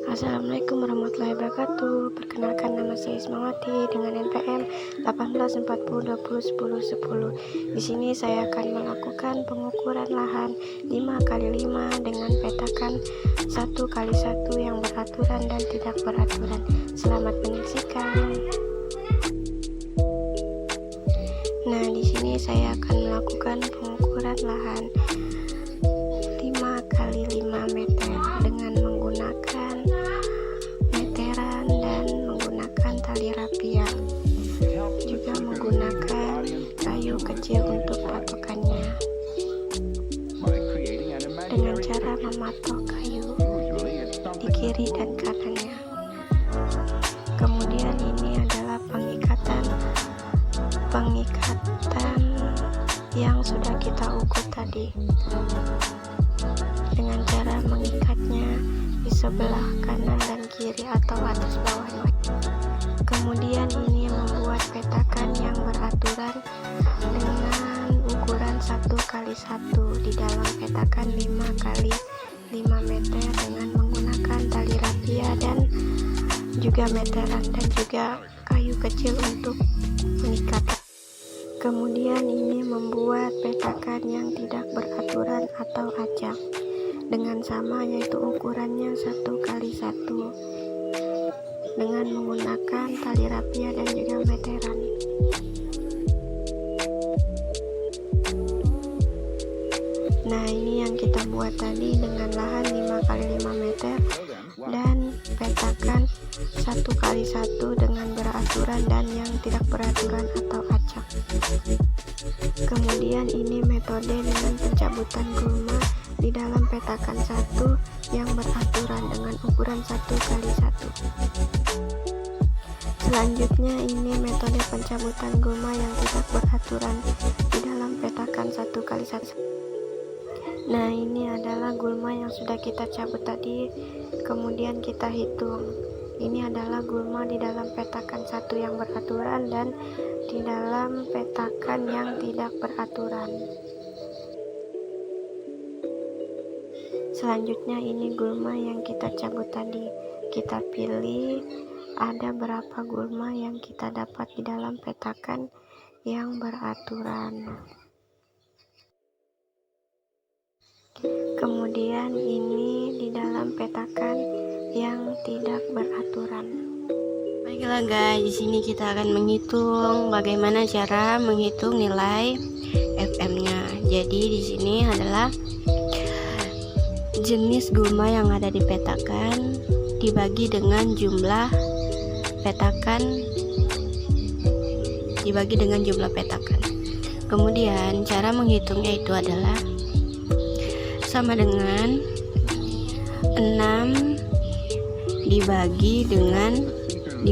Assalamualaikum warahmatullahi wabarakatuh. Perkenalkan, nama saya Ismawati dengan NPM 1840201010. Di sini saya akan melakukan pengukuran lahan 5x5 dengan petakan 1x1 yang beraturan dan tidak beraturan. Selamat menyaksikan. Nah, di sini saya akan melakukan pengukuran lahan 5x5 meter dengan menggunakan meteran dan menggunakan tali rapia, juga menggunakan kayu kecil untuk patokannya, dengan cara mematok kayu di kiri dan kanannya. Kemudian ini adalah pengikatan yang sudah kita ukur tadi, dengan cara mengikatnya di sebelah kanan dan kiri atau atas bawahnya. Kemudian ini membuat petakan yang beraturan dengan ukuran 1x1 di dalam petakan 5x5 meter dengan menggunakan tali rapia dan juga meteran dan juga kayu kecil untuk mengikat. Kemudian ini membuat petakan yang tidak beraturan atau acak dengan sama, yaitu ukurannya 1x1 dengan menggunakan tali rapia dan juga meteran. Nah, ini yang kita buat tadi dengan lahan 5x5 meter dan petakan 1x1 dengan beraturan dan yang tidak beraturan atau acak. Kemudian ini metode dengan pencabutan gulma di dalam petakan 1 yang beraturan dengan ukuran 1x1. Selanjutnya ini metode pencabutan gulma yang tidak beraturan di dalam petakan 1x1. Nah, ini adalah gulma yang sudah kita cabut tadi, kemudian kita hitung. Ini adalah gulma di dalam petakan 1 yang beraturan dan di dalam petakan yang tidak beraturan. Selanjutnya ini gulma yang kita cabut tadi. Kita pilih ada berapa gulma yang kita dapat di dalam petakan yang beraturan. Kemudian ini di dalam petakan yang tidak beraturan. Baiklah guys, di sini kita akan menghitung bagaimana cara menghitung nilai FM-nya. Jadi di sini adalah jenis gulma yang ada di petakan dibagi dengan jumlah petakan Kemudian cara menghitungnya itu adalah sama dengan 6 dibagi dengan 6,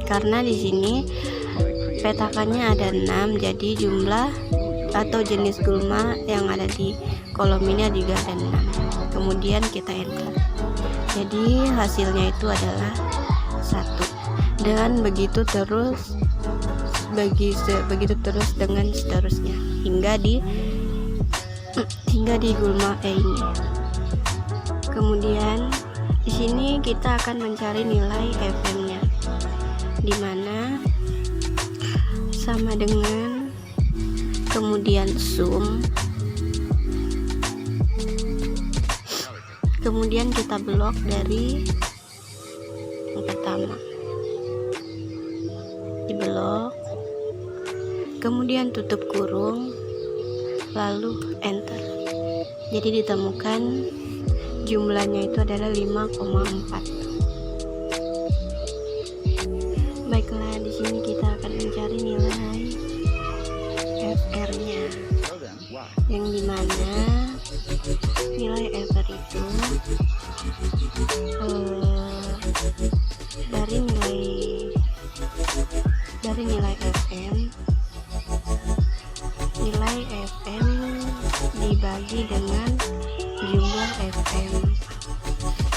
karena di sini petakannya ada 6, jadi jumlah atau jenis gulma yang ada di kolom ini juga ada 6. Kemudian kita enter, jadi hasilnya itu adalah 1, dan begitu terus dengan seterusnya hingga di gulma ini. Kemudian di sini kita akan mencari nilai FM-nya, di mana sama dengan kemudian sum, kemudian kita blok dari yang pertama, diblok, kemudian tutup kurung, lalu enter. Jadi ditemukan jumlahnya itu adalah 5,4. Baiklah, di sini kita akan mencari nilai FR-nya, yang dimana nilai FR itu dari nilai FM, nilai FM dibagi dengan jumlah FM,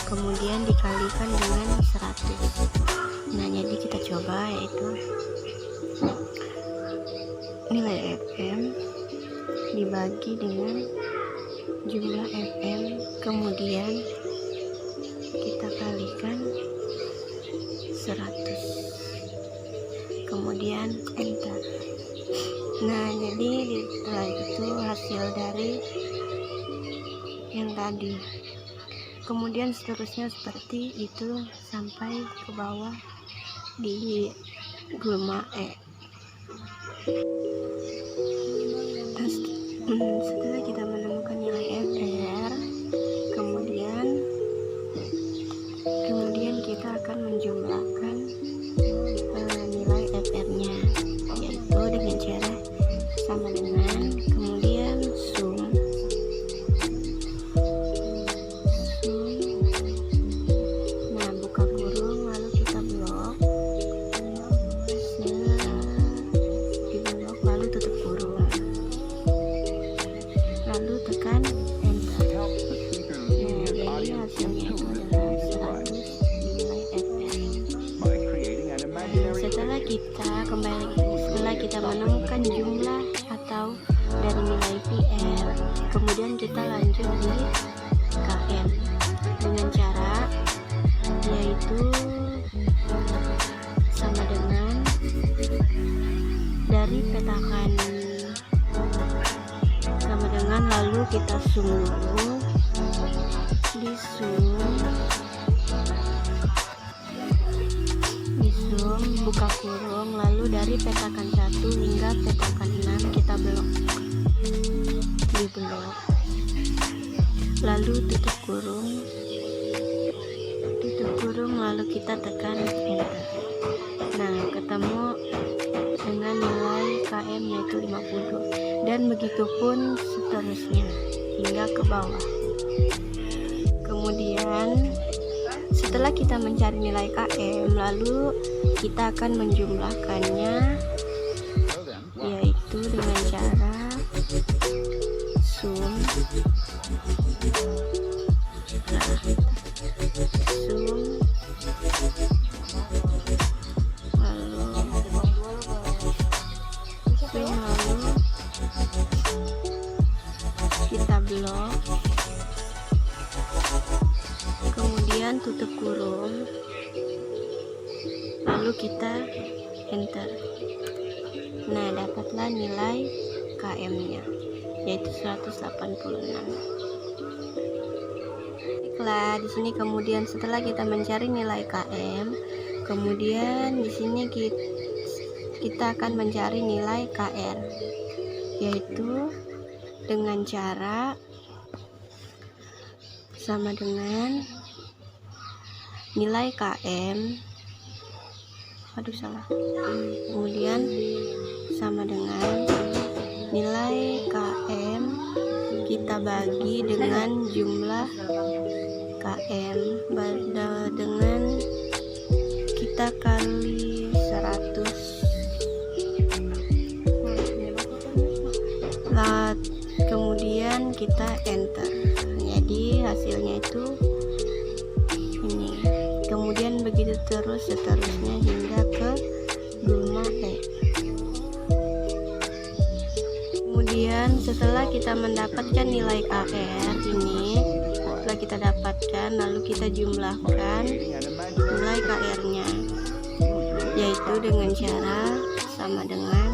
kemudian dikalikan dengan 100. Nah, jadi kita coba, yaitu nilai FM dibagi dengan jumlah FM, kemudian kita kalikan 100, kemudian enter. Nah, jadi setelah itu hasil dari yang tadi. Kemudian seterusnya seperti itu sampai ke bawah di gulma E. Setelah kita menemukan nilai FR, kemudian kita akan menjumlahkan nilai FR-nya, yaitu dengan cara sama dengan kemudian sum, nah buka kurung lalu kita blok, di blok lalu tutup kurung, lalu tekan enter. Nah, jadi hasilnya itu adalah 100 nilai FR. Setelah kita menemukan jumlah atau dari nilai PR, kemudian kita lanjut di KM dengan cara yaitu sama dengan dari petakan, sama dengan lalu kita sum dulu, di sum, buka kurung, lalu dari petakan 1 hingga petakan 6 kita blok, di blok, lalu tutup kurung, lalu kita tekan enter. Nah, ketemu dengan nilai KM yaitu 50, dan begitupun seterusnya hingga ke bawah. Kemudian setelah kita mencari nilai KM, lalu kita akan menjumlahkannya, yaitu dengan cara sum, lalu kita blok, kemudian tutup kurung, lalu kita enter. Nah, dapatlah nilai KM-nya yaitu 186. Baiklah, di sini kemudian setelah kita mencari nilai KM, kemudian di sini kita akan mencari nilai KR, yaitu dengan cara sama dengan nilai KM, kemudian sama dengan nilai KM kita bagi dengan jumlah KM, dengan kita kali 100, kemudian kita enter. Jadi hasilnya itu ini, kemudian begitu terus seterusnya hingga ke gulma E. Kemudian setelah kita mendapatkan nilai KR ini, setelah kita dapatkan, lalu kita jumlahkan nilai KR-nya, yaitu dengan cara sama dengan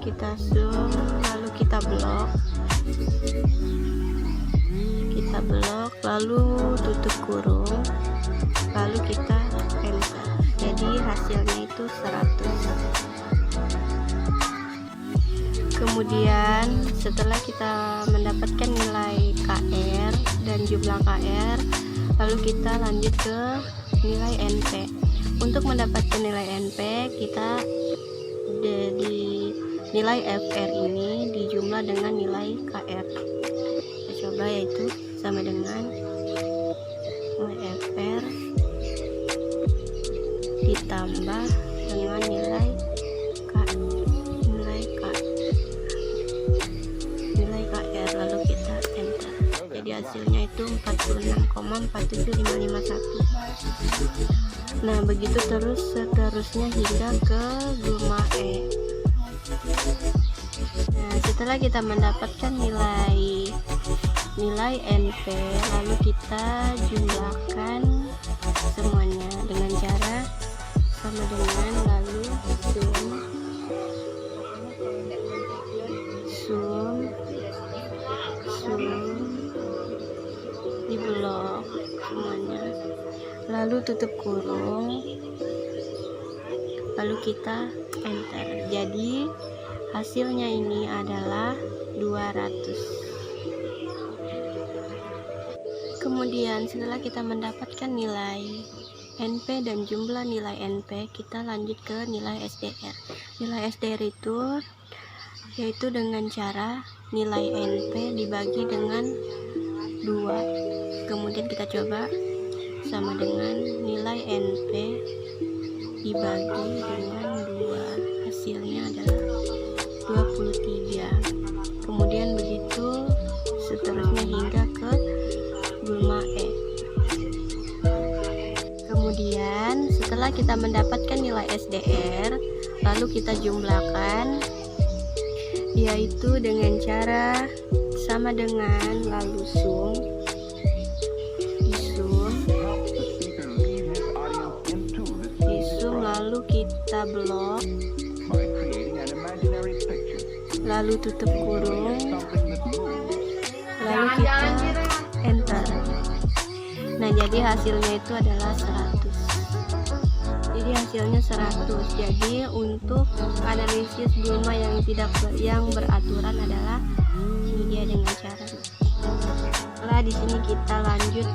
kita sum, lalu kita blok, lalu tutup kurung, lalu kita enter. Jadi hasilnya itu 100. Kemudian setelah kita mendapatkan nilai KR dan jumlah KR, lalu kita lanjut ke nilai NP. Untuk mendapatkan nilai NP, kita di nilai FR ini dijumlah dengan nilai KR. Kita coba, yaitu sama dengan nilai FR ditambah dengan nilai KR, lalu kita enter. Jadi hasilnya itu 46,47551. Nah, begitu terus seterusnya hingga ke Gulma E. Nah, setelah kita mendapatkan nilai NP, lalu kita jumlahkan semuanya dengan cara sama dengan lalu sum di blok semuanya, lalu tutup kurung, lalu kita enter. Jadi hasilnya ini adalah 200. Kemudian setelah kita mendapatkan nilai NP dan jumlah nilai NP, kita lanjut ke nilai SDR. Nilai SDR itu yaitu dengan cara nilai NP dibagi dengan 2. Kemudian kita coba sama dengan nilai NP dibagi dengan 2, hasilnya adalah 23. Kemudian begitu seterusnya hingga ke Gulma E. Kemudian setelah kita mendapatkan nilai SDR, lalu kita jumlahkan, yaitu dengan cara sama dengan lalu sum, disum, lalu kita blok, lalu tutup kurung, lalu kita enter. Nah, jadi hasilnya itu adalah 100. Jadi hasilnya 100. Jadi untuk analisis Gulma yang beraturan adalah ini dia dengan cara. Setelah di sini kita lanjut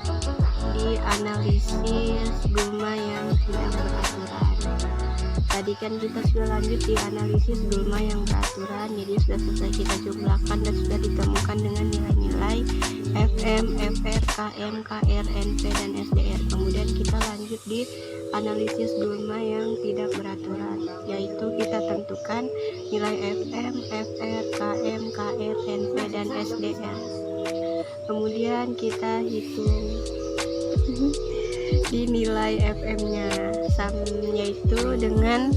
di analisis Gulma yang tidak beraturan. Tadi kan kita sudah lanjut di analisis Gulma yang beraturan, jadi sudah selesai kita jumlahkan dan sudah ditemukan dengan nilai-nilai FM, FR, KM, KR, NP, dan SDR. Kemudian kita lanjut di analisis Gulma yang tidak beraturan, yaitu kita tentukan nilai FM, FR, KM, KR, NP, dan SDR. Kemudian kita hitung di nilai FM-nya, yaitu dengan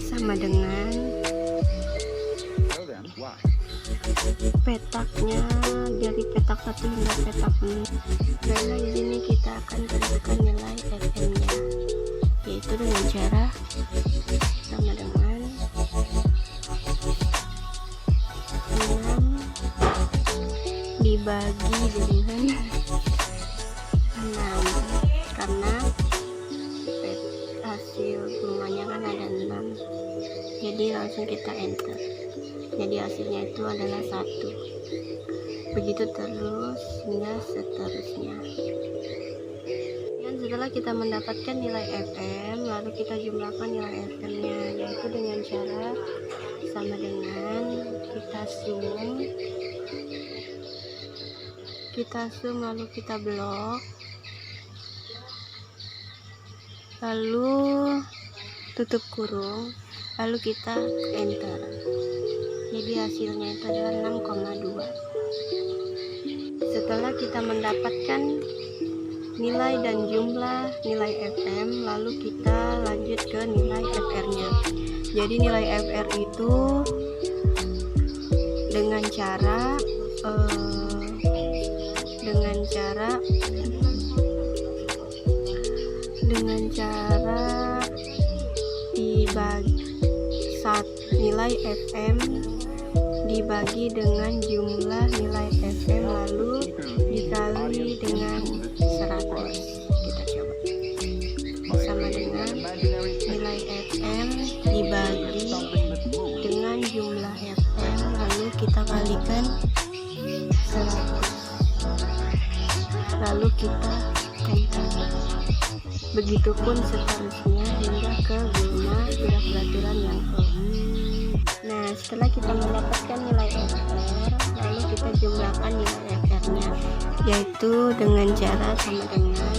sama dengan petaknya, dari petak 1 hingga petak 6. Karena di sini kita akan tentukan nilai FM-nya, yaitu dengan cara sama dengan 6 dibagi dengan 6, karena hasil Gulmanya kan ada 6, jadi langsung kita enter. Jadi hasilnya itu adalah 1. Begitu terus hingga seterusnya. Dan setelah kita mendapatkan nilai FM, lalu kita jumlahkan nilai FM-nya, yaitu dengan cara sama dengan kita sum, lalu kita blok, lalu tutup kurung, lalu kita enter. Jadi hasilnya itu adalah 6,2. Setelah kita mendapatkan nilai dan jumlah nilai FM, lalu kita lanjut ke nilai FR-nya. Jadi nilai FR itu dengan cara dibagi nilai FM dibagi dengan jumlah nilai FM, lalu dikali dengan 100. Kita coba sama dengan nilai FM dibagi dengan jumlah FM, lalu kita kalikan 100, lalu kita enter. Begitupun seterusnya hingga ke Gulma tidak beraturan yang E. Nah, setelah kita mendapatkan nilai FR, lalu kita jumlahkan nilai FR-nya, yaitu dengan cara sama dengan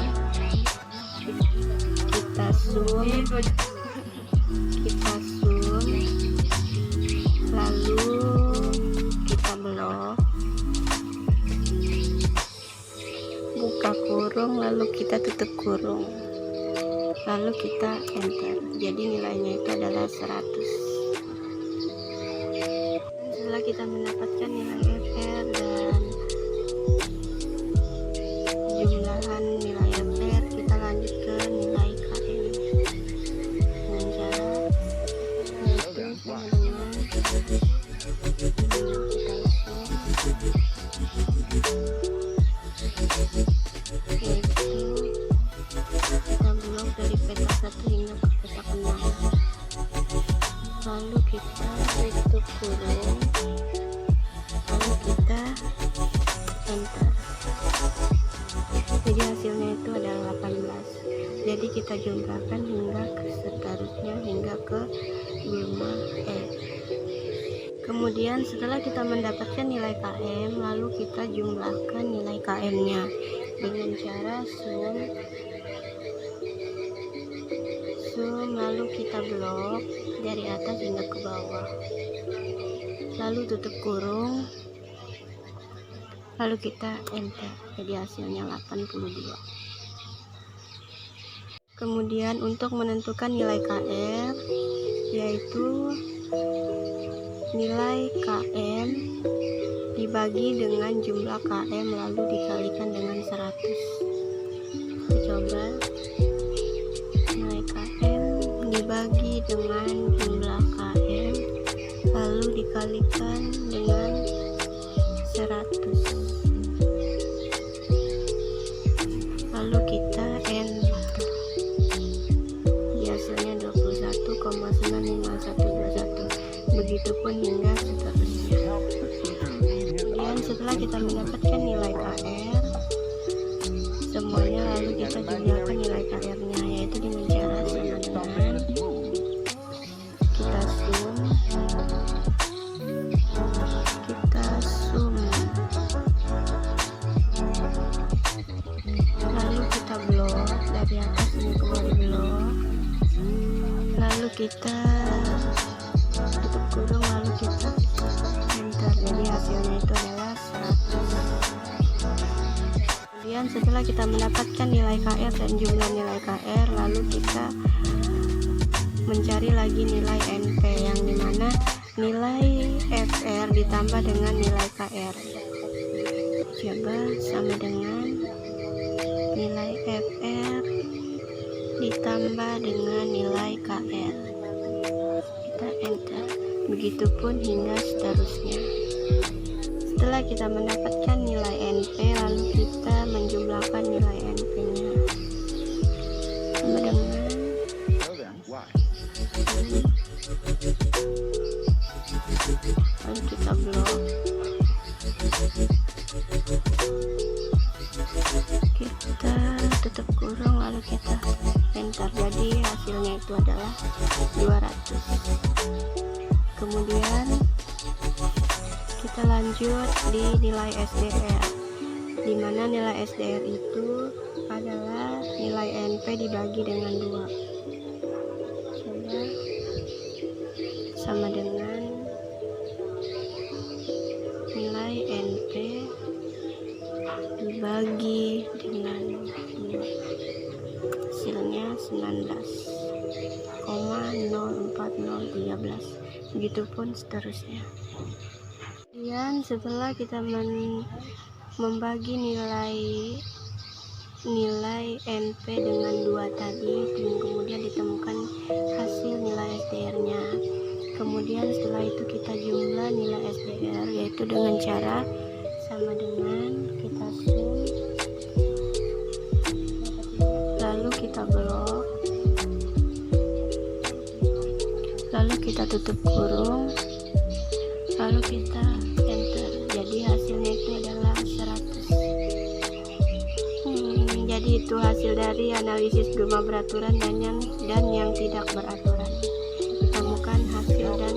kita sum, lalu kita blok, buka kurung, lalu lalu kita tutup kurung, lalu kita enter. Jadi nilainya itu adalah 100. Setelah kita mendapatkan nilai FR dan jumlahan nilai FR, kita lanjut ke nilai KM dengan cara yaitu sama dengan kita blok dari peta 1 hingga ke peta 6, lalu kita tutup kurung, lalu kita enter. Jadi hasilnya itu adalah 18. Jadi kita jumlahkan hingga ke seterusnya hingga ke bulma E. Kemudian setelah kita mendapatkan nilai KM, lalu kita jumlahkan nilai KM-nya dengan cara sum, lalu kita blok dari atas hingga ke bawah, lalu tutup kurung, lalu kita enter. Jadi hasilnya 82. Kemudian untuk menentukan nilai KR, yaitu nilai KM dibagi dengan jumlah KM lalu dikalikan dengan 100. Kita coba. Nilai KM dibagi dengan jumlah KM lalu dikalikan dengan 100, lalu kita enter. Hasilnya 21,95121. Begitupun hingga seterusnya. Kemudian setelah kita mendapatkan nilai KR semuanya, lalu kita jumlahkan nilai KR-nya, yaitu dengan cara sama dengan kita sum, lalu kita blok dari atas ini ke bawah blok, lalu kita tutup kurung, lalu kita enter. Jadi hasilnya itu adalah 100. Kemudian setelah kita mendapatkan nilai KR dan jumlah nilai KR, lalu kita mencari lagi nilai NP, yang dimana nilai FR ditambah dengan nilai KR. Coba sama dengan nilai FR ditambah dengan nilai KR, kita enter. Begitupun hingga seterusnya. Setelah kita mendapatkan nilai NP, lalu kita menjumlahkan nilai NP-nya sama dengan lalu kita blok, kita tutup kurung, lalu kita enter. Jadi hasilnya itu adalah 200. Kemudian kita lanjut di nilai SDR, dimana nilai SDR itu adalah nilai NP dibagi dengan 2. Coba sama dengan nilai NP dibagi dengan 2, hasilnya 19,04013. Begitupun seterusnya. Kemudian setelah kita membagi nilai NP dengan 2 tadi, kemudian ditemukan hasil nilai SDR-nya. Kemudian setelah itu kita jumlah nilai SDR, yaitu dengan cara sama dengan kita sum, lalu kita blok, lalu kita tutup kurung, lalu kita enter. Jadi hasilnya itu adalah 100. Jadi itu hasil dari analisis gema beraturan dan yang tidak beraturan. Temukan hasil dan